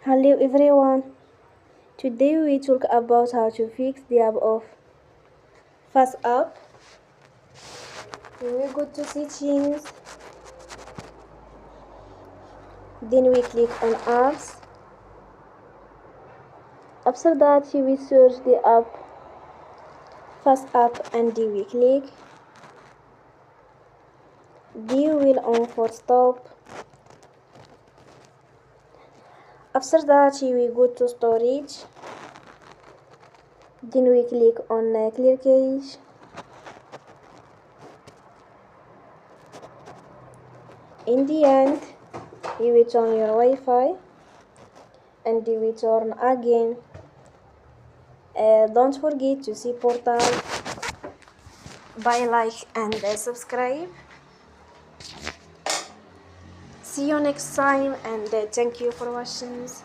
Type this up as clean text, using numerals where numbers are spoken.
Hello everyone. Today we talk about how to fix the app of FaceApp. We go to settings, then we click on apps. After that we search the app FaceApp and we click. We will on for stop. After that we go to storage. Then we click on clear cache. In the end, you will turn your Wi-Fi and you will turn again. Don't forget to see portal by like and subscribe. See you next time and thank you for watching.